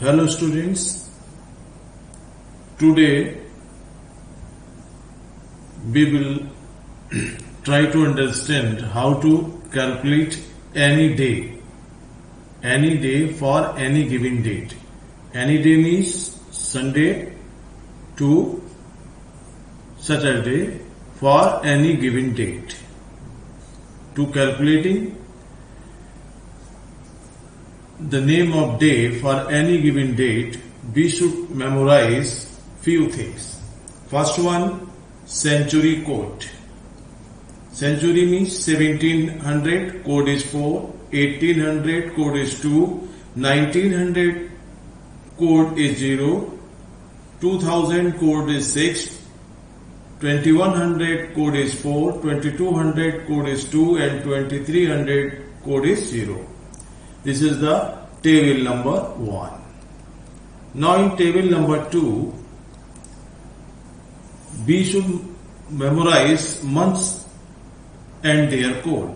Hello students, today we will try to understand how to calculate any day for any given date. Any day means Sunday to Saturday for any given date. To calculating the name of day for any given date, we should memorize few things. First one, century code. Century means 1700, code is 4, 1800, code is 2, 1900, code is 0, 2000, code is 6, 2100, code is 4, 2200, code is 2, and 2300, code is 0. This is the table number 1. Now in table number 2, we should memorize months and their code.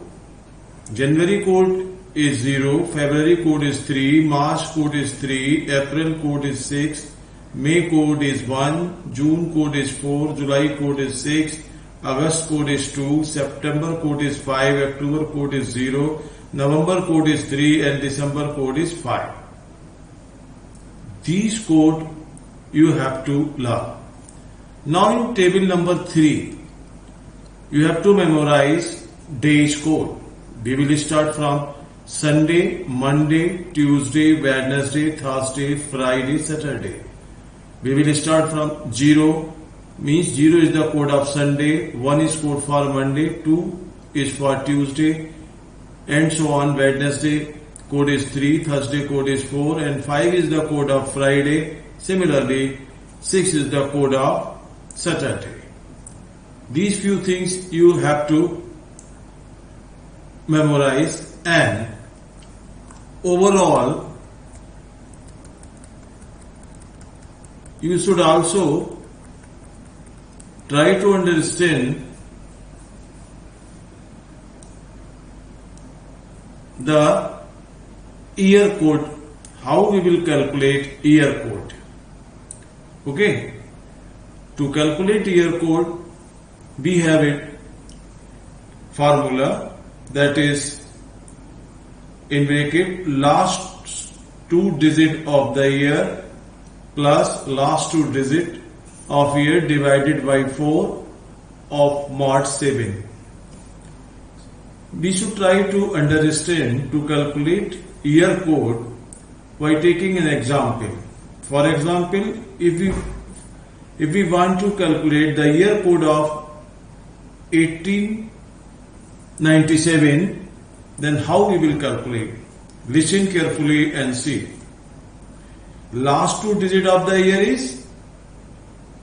January code is 0, February code is 3, March code is 3, April code is 6, May code is 1, June code is 4, July code is 6, August code is 2, September code is 5, October code is 0, November code is 3 and December code is 5. These code you have to learn. Now in table number 3, you have to memorize days code. We will start from Sunday, Monday, Tuesday, Wednesday, Thursday, Friday, Saturday. We will start from 0, means 0 is the code of Sunday, 1 is code for Monday, 2 is for Tuesday, and so on. Wednesday code is 3, Thursday code is 4, and 5 is the code of Friday. Similarly, 6 is the code of Saturday. These few things you have to memorize, and overall you should also try to understand the year code, how we will calculate year code. Okay, to calculate year code, we have a formula, that is in bracket last 2 digit of the year plus last 2 digit of year divided by 4 of mod 7. We should try to understand to calculate year code by taking an example. For example, if we want to calculate the year code of 1897, then how we will calculate? Listen carefully and see. Last 2 digit of the year is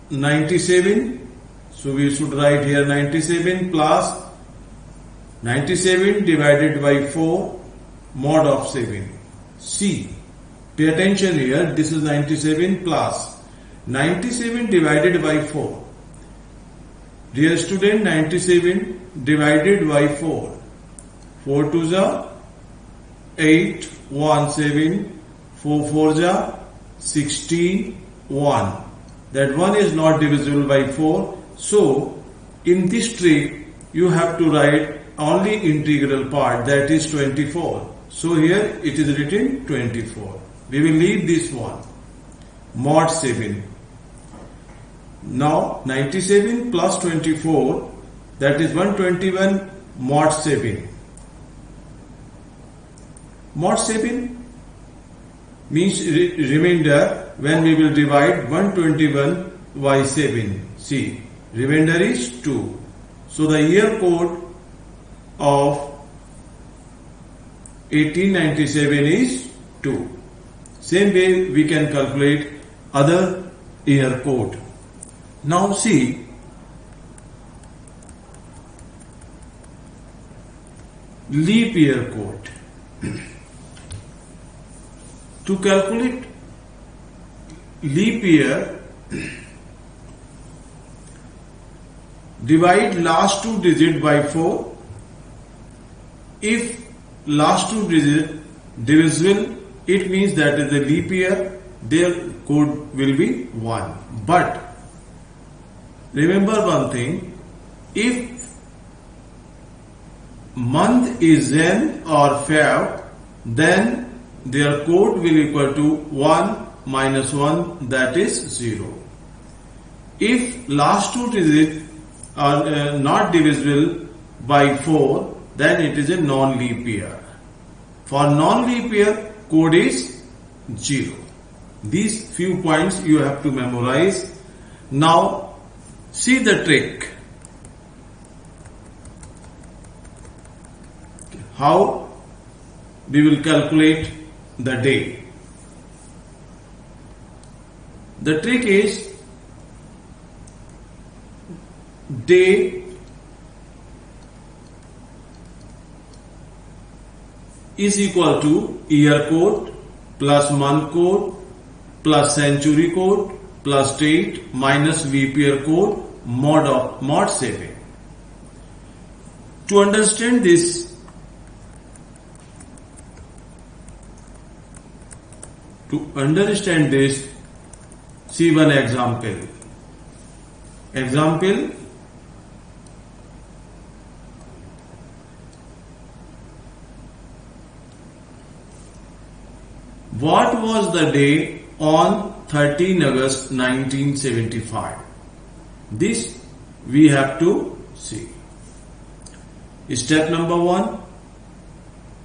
97, so we should write here 97 plus 97 divided by 4 mod of 7. See, pay attention here, this is 97 plus 97 divided by 4. Dear student, 97 divided by 4. 4 2 ja 8, 1 7, 4 4 ja 16, 1. That 1 is not divisible by 4. So, in this trick, you have to write only integral part, that is 24. So here it is written 24. We will leave this one. Mod 7. Now 97 plus 24, that is 121 mod 7. Mod 7 means remainder when we will divide 121 by 7. See, remainder is 2. So the year code of 1897 is 2. Same way we can calculate other year code. Now see, leap year code. To calculate leap year, divide last 2 digit by 4. If last 2 digit divisible, it means that is a leap year. their code will be 1. But remember one thing, if month is Jan or Feb, then their code will equal to 1 minus 1, that is 0. If last two digits are not divisible by 4, then it is a non-leap year. For non-leap year, code is 0. These few points you have to memorize. Now see the trick. How we will calculate the day. The trick is day is equal to year code plus month code plus century code plus date minus leap year code mod 7. To understand this, see one example. What was the day on 13 August 1975? This we have to see. Step number 1,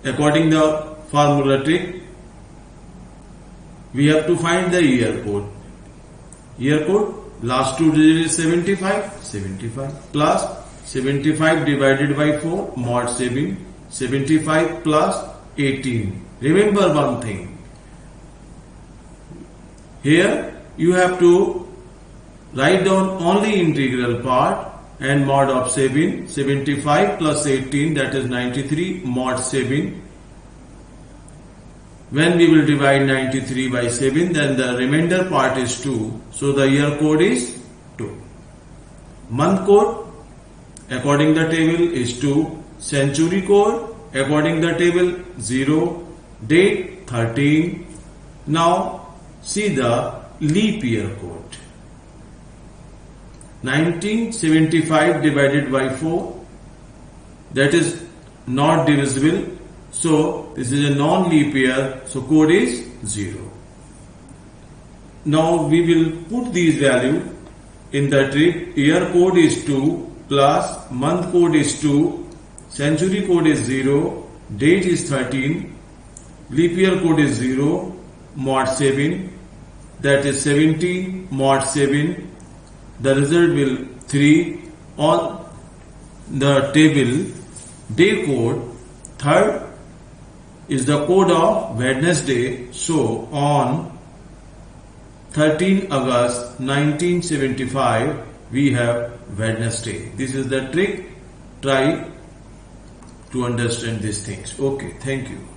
according the formula trick, we have to find the year code. Year code, last two digits is 75 plus 75 divided by 4 mod 7, 75 plus 18. Remember one thing. Here you have to write down only integral part and mod of 7, 75 plus 18, that is 93 mod 7. When we will divide 93 by 7, then the remainder part is 2. So the year code is 2. Month code according the table is 2. Century code according the table 0. Date 13. Now see the leap year code. 1975 divided by 4, that is not divisible. So this is a non-leap year, so code is 0. Now we will put these values in the trick. Year code is 2 plus month code is 2, century code is 0, date is 13, leap year code is 0, mod 7, that is 17 mod 7. The result will 3. On the table, day code, third is the code of Wednesday. So on 13 August 1975, we have Wednesday. This is the trick. Try to understand these things. Okay, thank you.